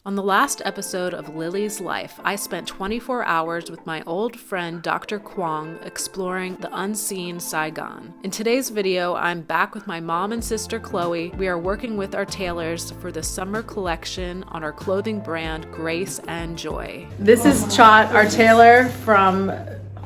On the last episode of Lily's life, I spent 24 hours with my old friend Dr. Kwong exploring the unseen Saigon. In today's video, I'm back with my mom and sister Chloe. We are working with our tailors for the summer collection on our clothing brand Grace and Joy. This is Chot, our tailor from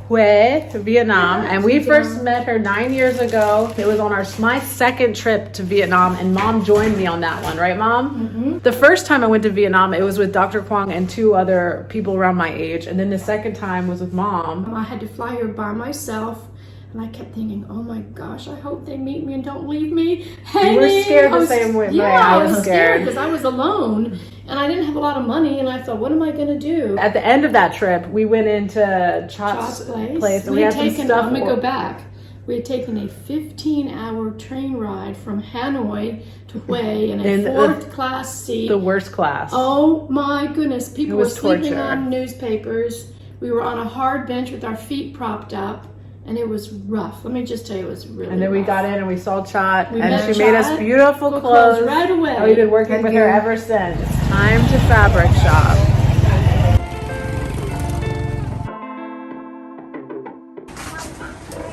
Hue, Vietnam, and we first met her 9 years ago. It was on my second trip to Vietnam, and Mom joined me on that one, right, Mom? Mm-hmm. The first time I went to Vietnam, it was with Dr. Kwong and two other people around my age, and then the second time was with Mom. I had to fly here by myself, and I kept thinking, oh my gosh, I hope they meet me and don't leave me hanging. You were scared the same way. Yeah, I was scared because I was alone. And I didn't have a lot of money, and I thought, what am I going to do? At the end of that trip, we went into Chot's place and we had some stuff. I'm going to go back. We had taken a 15-hour train ride from Hanoi to Hue in a fourth-class seat. The worst class. Oh my goodness. People were sleeping torture. on newspapers. We were on a hard bench with our feet propped up. And it was rough. Let me just tell you, it was really rough. And then we got in and we saw Chot, and she Chot, made us beautiful clothes right away. And we've been working with her ever since. It's time to fabric shop.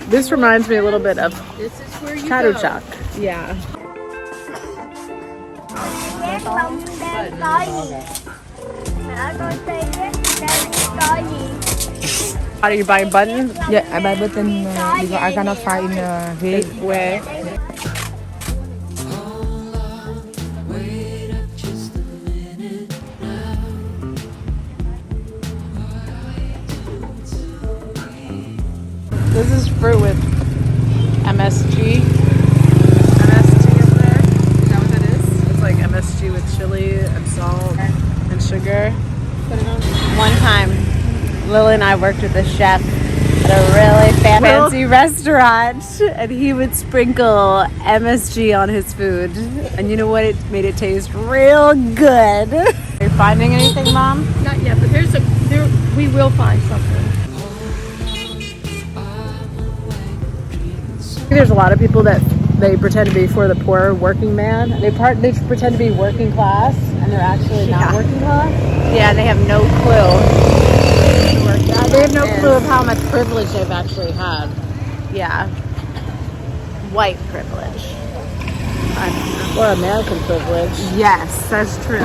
This reminds me a little bit of Karuchak. Yeah. Are you buying button? Yeah, I buy button because I cannot find Where? This is fruit with MSG. MSG in there. Is that what that is? It's like MSG with chili and salt and sugar. One time, Lily and I worked with a chef at a really fancy restaurant, and he would sprinkle MSG on his food. And you know what? It made it taste real good. Are you finding anything, Mom? Not yet, but we will find something. There's a lot of people that they pretend to be for the poor working man. They pretend to be working class, and they're actually not working class. Yeah, they have no clue. They have no clue of how much privilege they've actually had. Yeah. White privilege. Or American privilege. Yes, that's true.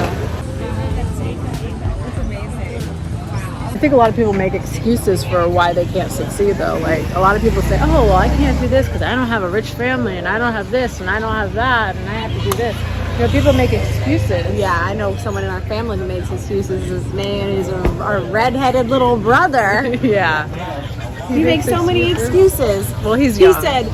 I think a lot of people make excuses for why they can't succeed, though. Like, a lot of people say, oh, well, I can't do this because I don't have a rich family, and I don't have this, and I don't have that, and I have to do this. You know, people make excuses. Yeah, I know someone in our family who makes excuses. His name is our redheaded little brother. Yeah. He makes so many excuses. Well, he's young. He said,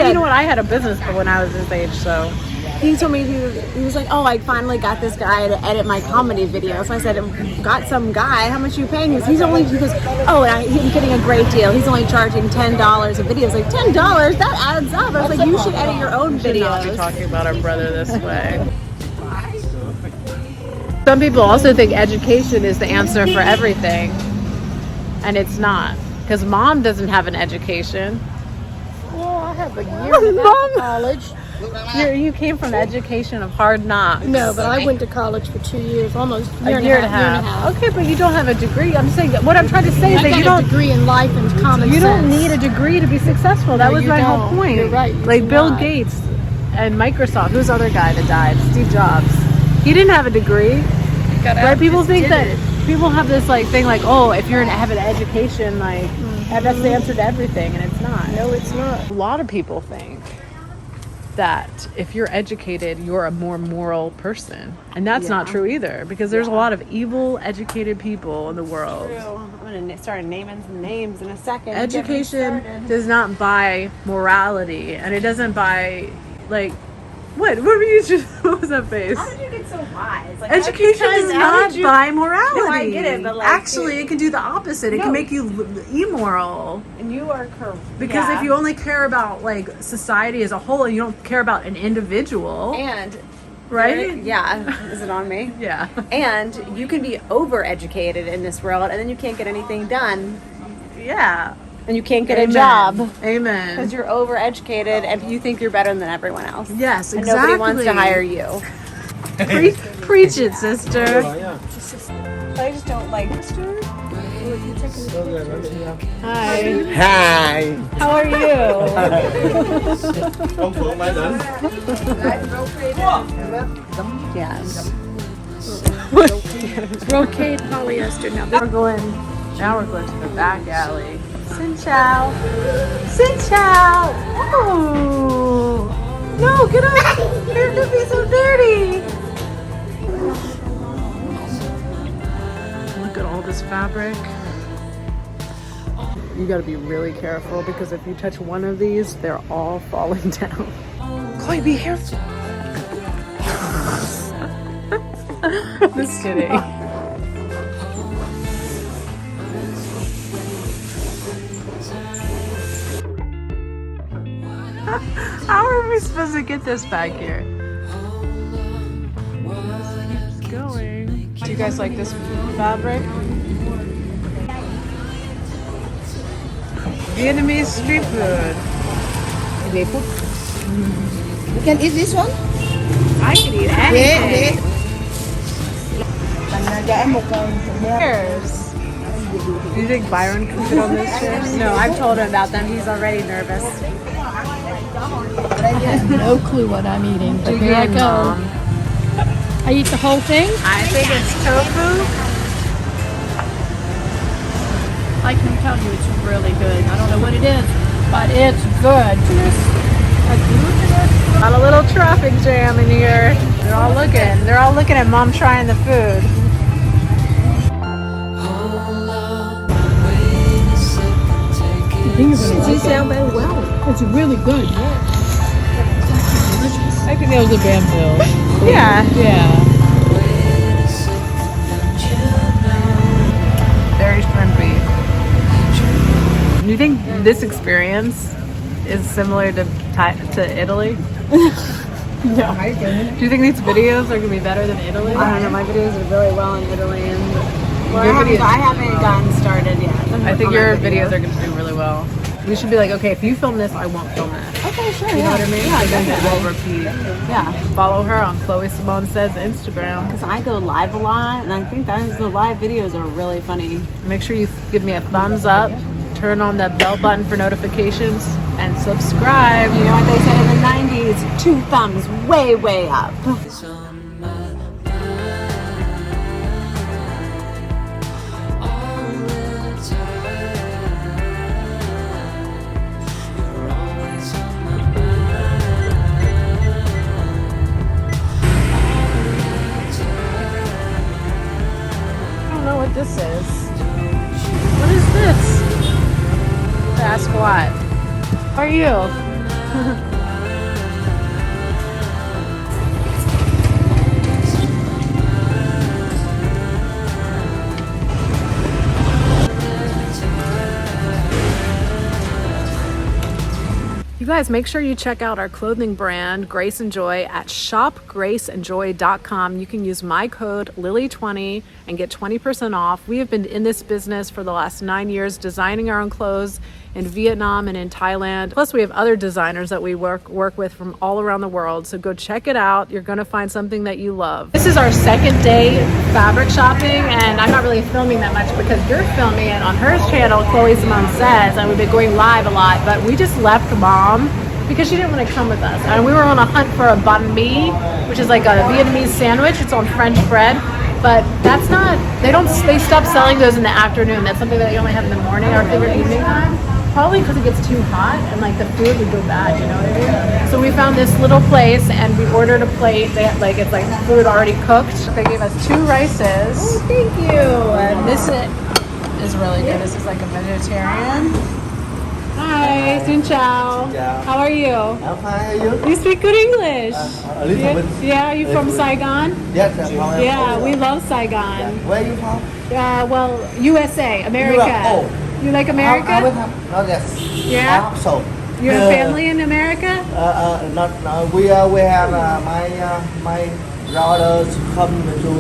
you know what? I had a business when I was his age, so. He told me, he was like, oh, I finally got this guy to edit my comedy video. So I said, got some guy, how much are you paying? He goes, oh, he's getting a great deal. He's only charging $10 a video. I was like, $10? That adds up. I was like, you should edit your own videos. We should not be talking about our brother this way. Some people also think education is the answer for everything. And it's not. Because Mom doesn't have an education. Well, I have a year and a half of college. You came from the education of hard knocks. No, but I went to college for 2 years, almost a year and a half. Okay, but you don't have a degree. I'm saying that what I'm trying to say is that you don't have a degree in life and common sense. You don't need a degree to be successful. That was my whole point. You're right. Like Bill Gates and Microsoft. Who's the other guy that died? Steve Jobs. He didn't have a degree. Right? People think that people have this like thing like, oh, if you have an education, like that's the answer to everything, and it's not. No, it's not. A lot of people think that if you're educated, you're a more moral person. And that's not true either, because there's a lot of evil, educated people in the world. True. I'm going to start naming some names in a second. Education does not buy morality, and it doesn't buy, like, what were you just, what was that face? How did you get so wise? Like, education does not buy morality. No, I get it, but like, actually, it can do the opposite. It can make you immoral. And you are correct. Because if you only care about like society as a whole, and you don't care about an individual, and right? Yeah. Is it on me? Yeah. And you can be overeducated in this world, and then you can't get anything done. Yeah. And you can't get a job. Amen. Because you're overeducated and you think you're better than everyone else. Yes, exactly. And nobody wants to hire you. Preach it, sister. I just don't like mustard. Hi. Hi. How are you? Ông Phượng mai đến. Yes. Brocade polyester. Now We're going to the back alley. Xin chào. Xin chao. Oh. No, get up. You're gonna be so dirty. Look at all this fabric. You gotta be really careful because if you touch one of these, they're all falling down. Chloe, be careful. Just kidding. How are we supposed to get this back here? Keeps going. Do you guys like this fabric? Vietnamese street food. You can eat this one. I could eat anything. Cheers. Do you think Byron can fit on those chairs? No, I've told him about them. He's already nervous. I have no clue what I'm eating, but here I go. I eat the whole thing. I think it's tofu. I can tell you it's really good. I don't know what it is, but it's good. Got a little traffic jam in here. They're all looking. They're all looking at mom trying the food. Very well. It's really good. I think that was a bamboo. Yeah. Yeah. Very shrimpy. Do you think this experience is similar to Italy? No. Do you think these videos are gonna be better than Italy? I don't know. My videos are really well in Italy, and Your I haven't gotten started yet. I think your videos are gonna do really well. We should be like, okay, if you film this, I won't film it. Okay, sure. You know what I mean? Yeah, And then definitely. we'll repeat. Yeah, Follow her on Chloe Simone Says Instagram. because I go live a lot, and I think the live videos are really funny. Make sure you give me a thumbs up, turn on that bell button for notifications, and subscribe. You know what they said in the 90s? 2 thumbs way, way up. I don't know what this is. What is this? Ask what? How are you? You guys, make sure you check out our clothing brand, Grace and Joy, at shopgraceandjoy.com. You can use my code Lily20 and get 20% off. We have been in this business for the last 9 years, designing our own clothes in Vietnam and in Thailand. Plus, we have other designers that we work with from all around the world. So go check it out. You're going to find something that you love. This is our second day fabric shopping, and I'm not really filming that much because you're filming it on her channel, Chloe Simone Says, and we've been going live a lot. But we just left mom because she didn't want to come with us, and we were on a hunt for a banh mi, which is like a Vietnamese sandwich. It's on French bread, but that's not. They stopped selling those in the afternoon. That's something that you only have in the morning. Our favorite evening time. Probably because it gets too hot and like the food would go bad, you know what I mean? So we found this little place and we ordered a plate. They had it's like food already cooked. They gave us 2 rices. Oh, thank you. And this is really good. This is like a vegetarian. Hi, Xin chào. How are you? I'm fine. You? You speak good English. A little bit. Yeah, you from Saigon? Yes, I'm from. Yeah, we love Saigon. Where are you from? Well, USA, America. Oh. You like America? I will have. Not yes. Yeah? So. You have family in America? Not. We have my brothers come to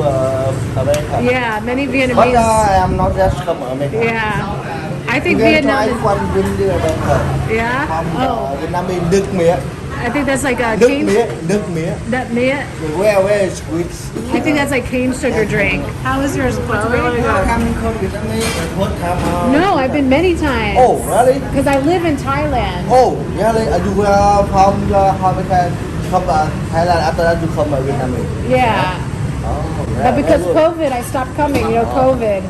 America. Yeah, many But Vietnamese. I'm not just from America. Yeah. I think You can Vietnam try is. one Vietnam Yeah? from Oh. Vietnamese nước mía. I think that's like a Nước cane. mía, nước mía. That mea. Where is sweet? I think that's like cane sugar drink. How is yours? What's really good? Come Vietnamese. What come? No, I've been many times. Oh, really? Because I live in Thailand. Oh, really? You from how we can come Thailand after that you come Vietnamese. Yeah. Oh, But because COVID, I stopped coming. You know, COVID.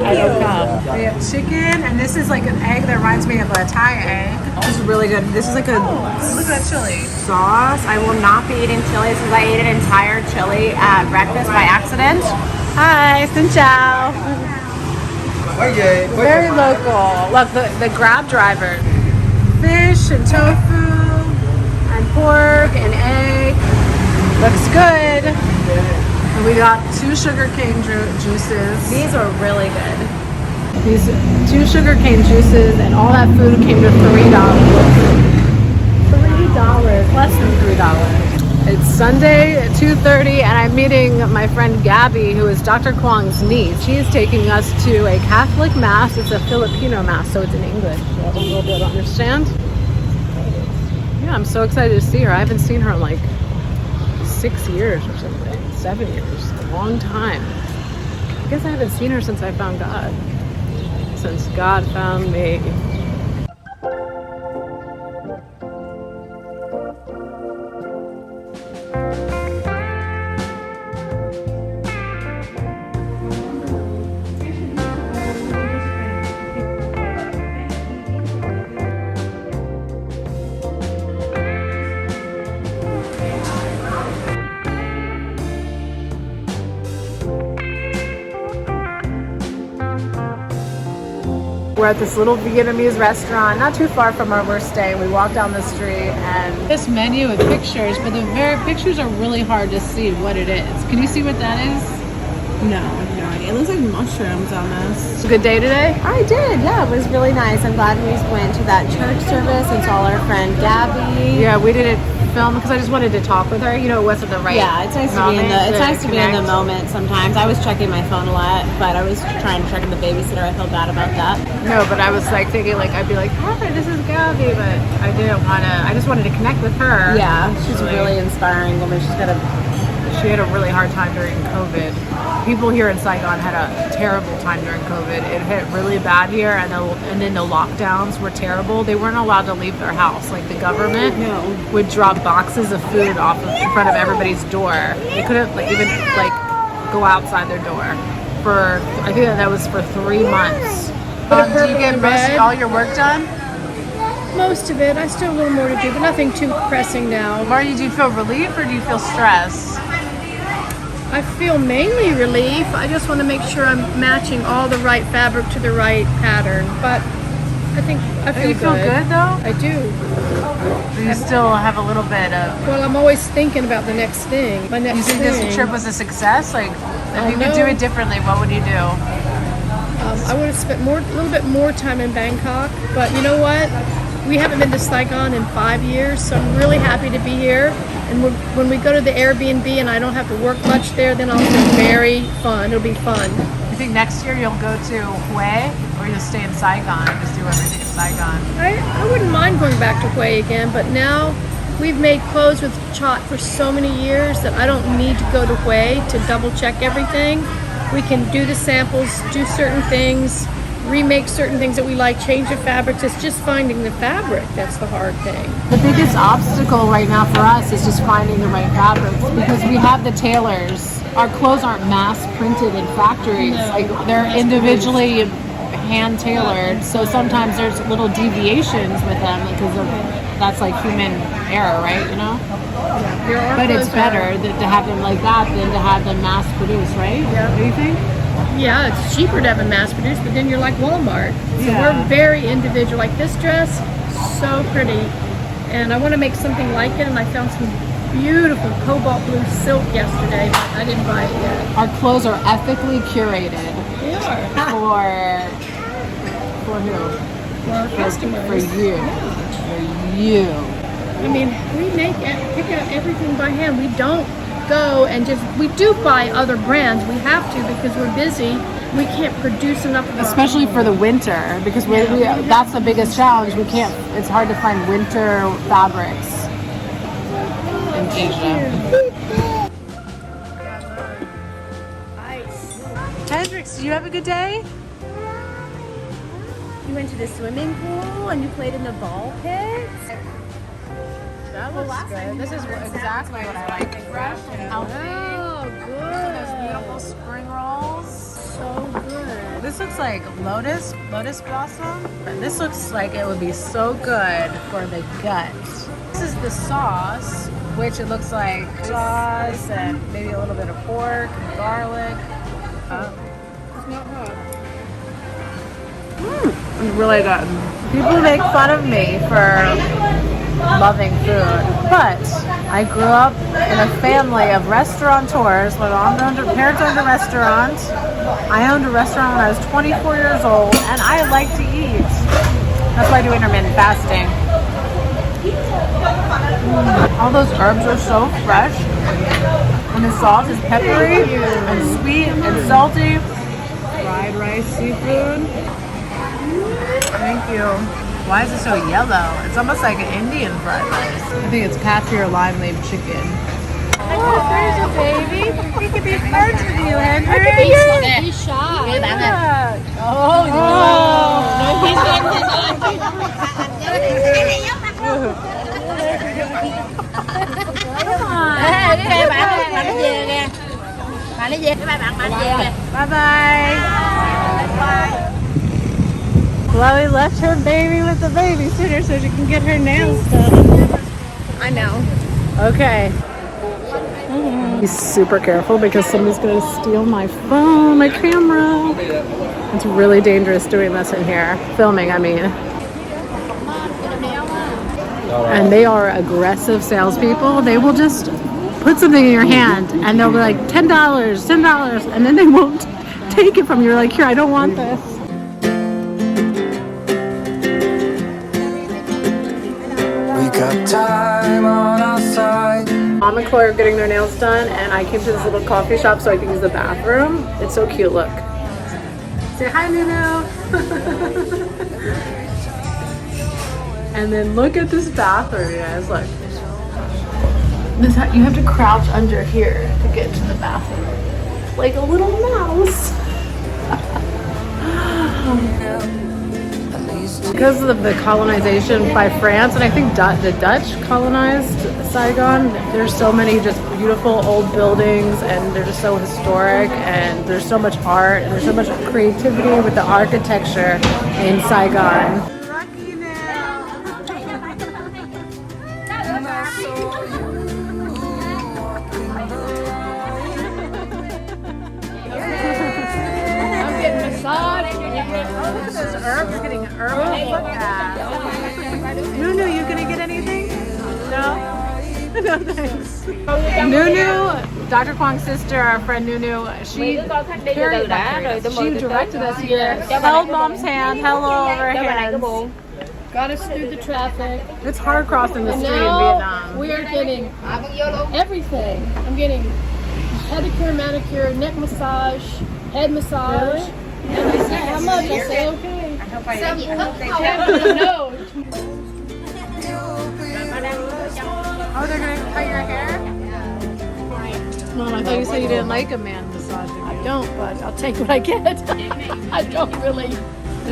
I don't come. We have chicken, and this is like an egg that reminds me of a Thai egg. This is really good. This is like a Look at that chili. sauce. I will not be eating chili because I ate an entire chili at breakfast by accident. Hi, xin chào. Very local. Look, the Grab driver. Fish and tofu and pork and egg. Looks good. And we got 2 sugarcane juices. These are really good. These 2 sugarcane juices and all that food came to $3. $3, less than $3. It's Sunday at 2:30 and I'm meeting my friend Gabby, who is Dr. Kwong's niece. She is taking us to a Catholic Mass. It's a Filipino Mass, so it's in English. So we'll be able to understand. Yeah, I'm so excited to see her. I haven't seen her in like 6 years or something, 7 years, a long time. I guess I haven't seen her since I found God. Since God found me. We're at this little Vietnamese restaurant, not too far from where we're staying. We walk down the street and this menu with pictures, but the very pictures are really hard to see what it is. Can you see what that is? No, no idea. It looks like mushrooms on this. It's a good day today? I did, yeah. It was really nice. I'm glad we went to that church service and saw our friend Gabby. Yeah, we didn't film because I just wanted to talk with her. You know, it wasn't the right. Yeah, it's nice to be in the. It's nice to be in the moment. Sometimes I was checking my phone a lot, but I was trying to check in the babysitter. I felt bad about that. No, but I was like thinking like I'd be like, hi, this is Gabby, but I didn't want to. I just wanted to connect with her. Yeah, she's a really inspiring woman. She had a really hard time during COVID. People here in Saigon had a terrible time during COVID. It hit really bad here, and then the lockdowns were terrible. They weren't allowed to leave their house. Like the government would drop boxes of food off in front of everybody's door. They couldn't even go outside their door for. I think that was for 3 months. Do you get all your work done? Most of it. I still have a little more to do, but nothing too pressing now. Marty, do you feel relief or do you feel stress? I feel mainly relief. I just want to make sure I'm matching all the right fabric to the right pattern. But I think I feel You feel good though? I do. You still have a little bit of. Well, I'm always thinking about the next thing. My next You think thing. this trip was a success? Like, if you could do it differently, what would you do? I would have spent a little bit more time in Bangkok. But you know what? We haven't been to Saigon in 5 years, so I'm really happy to be here. And when we go to the Airbnb and I don't have to work much there, then I'll feel very fun. It'll be fun. You think next year you'll go to Hue or you'll stay in Saigon and just do everything in Saigon? I wouldn't mind going back to Hue again, but now we've made clothes with Chot for so many years that I don't need to go to Hue to double check everything. We can do the samples, do certain things, remake certain things that we like, change the fabrics. It's just finding the fabric that's the hard thing. The biggest obstacle right now for us is just finding the right fabrics because we have the tailors. Our clothes aren't mass printed in factories. Like they're individually hand tailored. So sometimes there's little deviations with them because of that's like human error, right? You know? But it's better to have them like that than to have them mass produced, right? Yeah. What do you think? Yeah, it's cheaper to have it mass produced, but then you're like Walmart. So we're very individual. Like this dress, so pretty. And I want to make something like it, and I found some beautiful cobalt blue silk yesterday, but I didn't buy it yet. Our clothes are ethically curated. They are. For who? For our customers. For you. Yeah. For you. I mean, we pick out everything by hand. We don't go and we do buy other brands. We have to because we're busy. We can't produce enough of especially for the winter because that's the biggest challenge. It's hard to find winter fabrics. Hendrix, did you have a good day? You went to the swimming pool and you played in the ball pit. That looks good. This is exactly what I like. Fresh and healthy. Oh, good. Those beautiful spring rolls. So good. This looks like lotus blossom. And this looks like it would be so good for the gut. This is the sauce, which it looks like sauce and maybe a little bit of pork and garlic. It's not hot. It's really good. People make fun of me for loving food, but I grew up in a family of restaurateurs. My parents owned a restaurant. I owned a restaurant when I was 24 years old, and I like to eat. That's why I do intermittent fasting. All those herbs are so fresh, and the sauce is peppery and sweet and salty. Fried rice, seafood. Thank you. Why is it so yellow? It's almost like an Indian fried rice. I think it's kaffir lime leaf chicken. Oh, there's a baby. He could be friends with you, Henry. He's shy. Yeah. Oh, Bye-bye. Chloe left her baby with the babysitter so she can get her nails done. I know. Okay. Be super careful because somebody's going to steal my phone, my camera. It's really dangerous doing this in here. Filming, I mean. And they are aggressive salespeople. They will just put something in your hand and they'll be like, $10, $10, and then they won't take it from you. You're like, here, I don't want this. Got time on our side. Mom and Chloe are getting their nails done, and I came to this little coffee shop so I can use the bathroom. It's so cute, look. Say hi, Nunu. And then look at this bathroom, you guys, look. You have to crouch under here to get to the bathroom. Like a little mouse. Because of the colonization by France, and I think the Dutch colonized Saigon, there's so many just beautiful old buildings, and they're just so historic, and there's so much art, and there's so much creativity with the architecture in Saigon. I'm getting massaged. Those herbs are getting herbal foot bath. Nunu, you gonna get anything? No? No thanks. Nunu, Dr. Kwong's sister, our friend Nunu, she directed us here. Held Mom's hand, held all over her hands. Got us through the traffic. It's hard crossing the And street in now Vietnam. we are getting everything. I'm getting pedicure, manicure, neck massage, head massage. Really? And they say how much? I say okay. No. Oh, they're gonna cut your hair? Mom, I thought you said you didn't like a man massaging. I don't, but I'll take what I get. I don't really.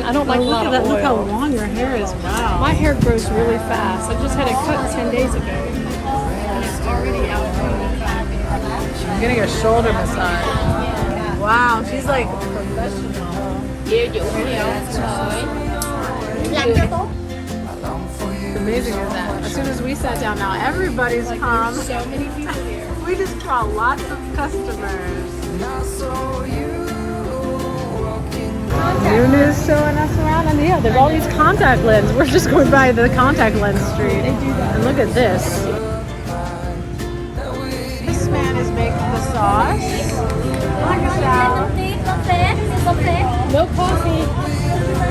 I don't like a lot of oil. Look how long your hair is. Wow. My hair grows really fast. I just had it cut 10 days ago. And it's already out really fast. I'm getting a shoulder massage. Wow, she's like professional. Amazing is that? As soon as we sat down now, everybody's come. So many people here. We just draw lots of customers. Nunu's showing us around, and yeah, there's all these contact lenses. We're just going by the contact lens street. And look at this. This man is making the sauce. No coffee.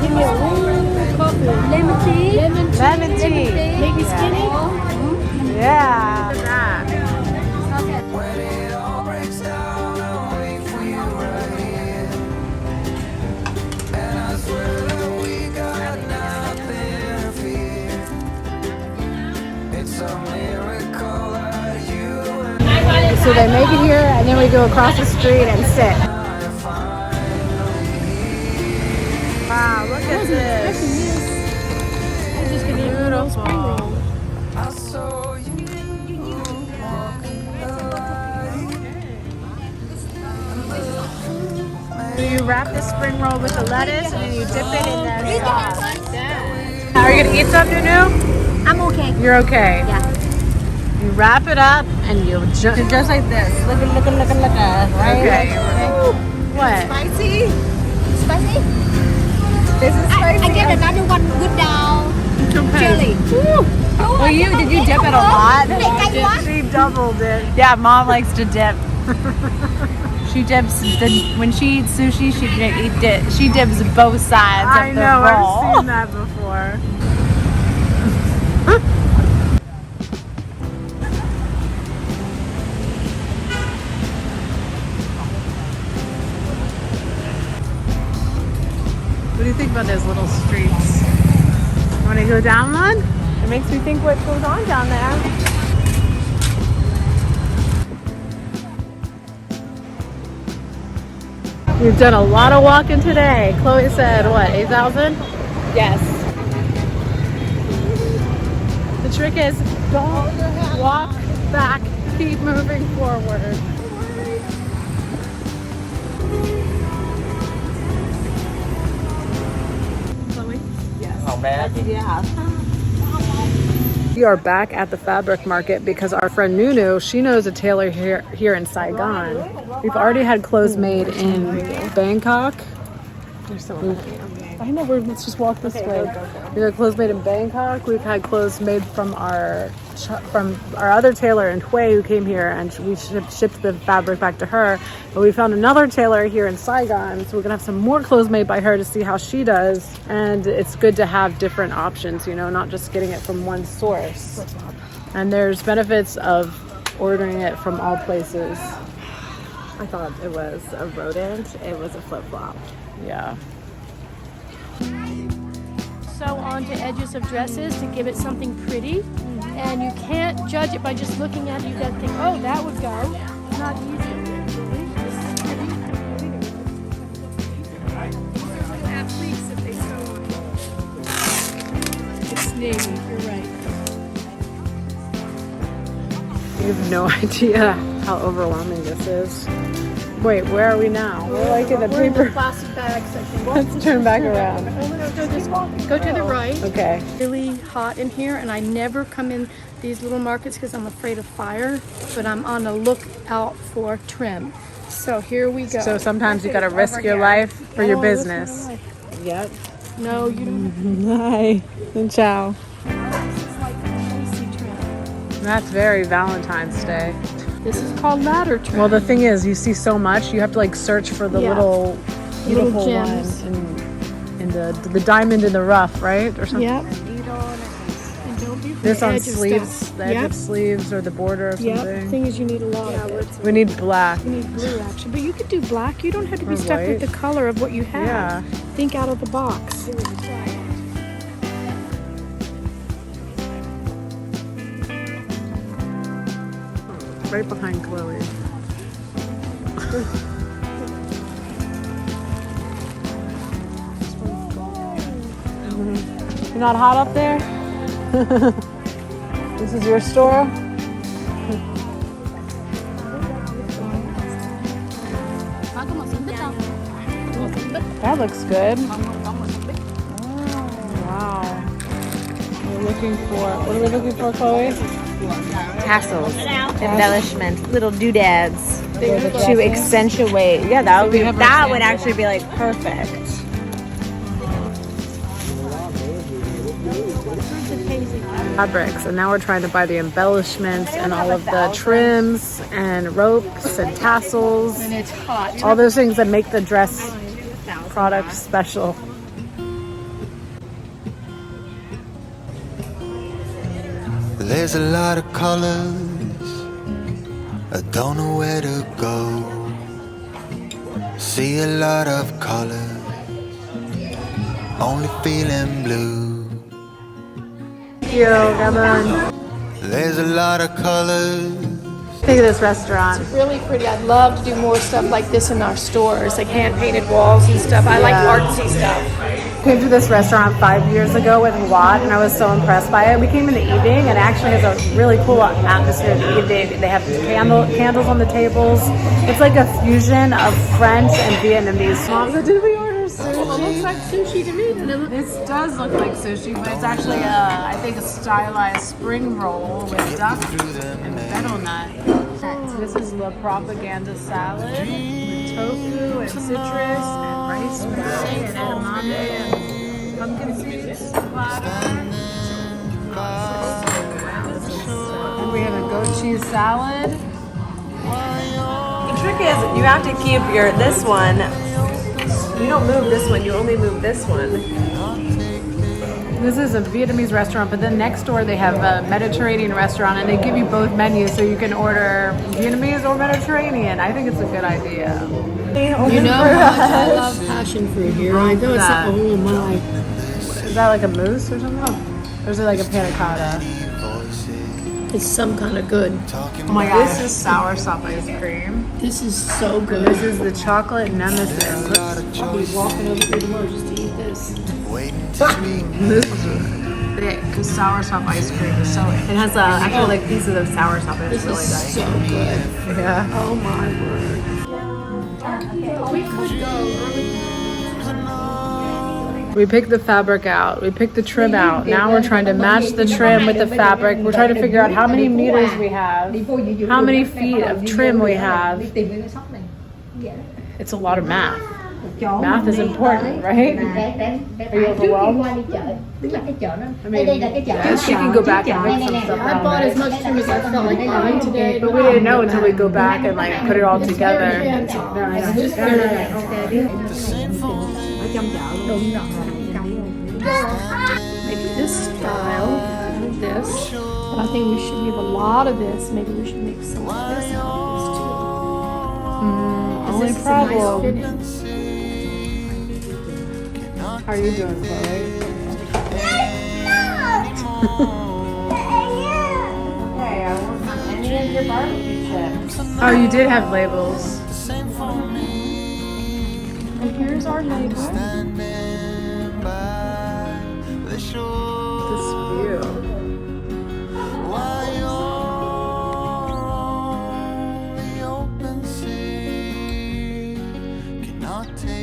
Give me a real coffee. Lemon tea. Lemon tea. Make me skinny. Yeah. Look at that. When it all breaks down, I'll wait for you right here. And I swear that we got nothing to fear. It's a miracle that you So they make it here, and then we go across the street and sit. Wow, look at this. Beautiful. I saw you walking the line. So you wrap the spring roll with the lettuce, and then you dip it in the sauce. Are you gonna eat some, Nunu? I'm okay. You're okay. Yeah. You wrap it up, and you just like this. Look, right? Okay. What? Spicy? Spicy? This is spicy. I get another one good now. Chili. Well, did you dip it a lot? What? She doubled it. Yeah, Mom likes to dip. She dips when she eats sushi. She dips both sides I of the know. roll. I've seen that before. What do you think about those little streets? Want to go down one? It makes me think what goes on down there. We've done a lot of walking today. Chloe said, what, 8,000? Yes. The trick is don't walk back, keep moving forward. How bad? We are back at the fabric market because our friend Nunu, she knows a tailor here in Saigon. We've already had clothes made in Bangkok. I know, let's just walk this way. We've had clothes made in Bangkok. We've had clothes made from our other tailor in Hue who came here, and we shipped the fabric back to her. But we found another tailor here in Saigon, so we're gonna have some more clothes made by her to see how she does. And it's good to have different options, you know, not just getting it from one source. And there's benefits of ordering it from all places. I thought it was a rodent. It was a flip-flop. Yeah. Sew onto edges of dresses to give it something pretty, and you can't judge it by just looking at it. You got to think, oh, that would go. It's not easy. Athletes that they sew on. It's navy. You're right. You have no idea how overwhelming this is. Wait, where are we now? We're like in the We're in the paper. plastic bags section. Let's turn back around. Go to the right. Okay. Really hot in here, and I never come in these little markets because I'm afraid of fire, but I'm on the lookout for trim. So here we go. So sometimes you gotta risk your life for your Oh, I risk my business. life. Yep. No, you don't. Hi. And ciao. This is like lacy trim. That's very Valentine's Day. This is called ladder trim. Well, the thing is, you see so much, you have to like search for the Yeah. little beautiful gems. one in the diamond in the rough, right? Or something. Yep. And don't be This on edge of sleeves, stuff. the edge Yep. of sleeves or the border or Yep. something. The thing is, you need a lot of it. We need black. You need blue, actually. But you could do black. You don't have to be Or stuck white. with the color of what you have. Yeah. Think out of the box. Right behind Chloe. You're not hot up there? This is your store? That looks good. Oh, wow. We're looking for, what are we looking for, Chloe? Tassels, embellishments, little doodads the to accentuate. Yeah, that would we be. have our That would sample. actually be like perfect. Fabrics, and now we're trying to buy the embellishments and all of the trims and ropes and tassels. And it's hot. All those things that make the dress product special. There's a lot of colors, I don't know where to go. See a lot of colors, only feeling blue. Thank you, Gavin. There's a lot of colors, Think of this restaurant. Really pretty. I'd love to do more stuff like this in our stores, like hand-painted walls and stuff. I like artsy stuff. Came to this restaurant 5 years ago with Watt, and I was so impressed by it. We came in the evening, and it actually has a really cool atmosphere in the evening. They have candles on the tables. It's like a fusion of French and Vietnamese. Mom, so did we order sushi? It looks like sushi to me. This does look like sushi, but it's actually I think a stylized spring roll with duck and betel nut. This is the propaganda salad with tofu and citrus and rice wine and edamame and pumpkin seeds platter. And we have a goat cheese salad. The trick is you have to keep this one. You don't move this one, you only move this one. This is a Vietnamese restaurant, but then next door they have a Mediterranean restaurant, and they give you both menus, so you can order Vietnamese or Mediterranean. I think it's a good idea. You know, I love passion fruit here. I know it's that? oh my. Is that like a mousse or something? Or is it like a panna cotta? It's some kind of good. Oh my god, this is soursop ice cream. This is so good. This is the chocolate nemesis. I'll be walking over here tomorrow just to eat this. This is thick. The soursop ice cream is so. It has actually like pieces of soursop. It's This really is nice. so good. Yeah. Oh my word. We could go. We picked the fabric out. We picked the trim out. Now we're trying to match the trim with the fabric. We're trying to figure out how many meters we have, how many feet of trim we have. It's a lot of math. Math is important, right? Are you overwhelmed? I mean, yes, she can go back and look some stuff I out. bought as much trim as I felt like buying today, But we didn't know until we go back and like put it all together. Maybe this style and this. But I think we should leave a lot of this. Maybe we should make some of this out of Only this too. This is a nice problem. fitting. How are you doing, Chloe? Hey, I won't have any of your barbecue chips. Oh, you did have labels. And here's our label. This view. Cannot take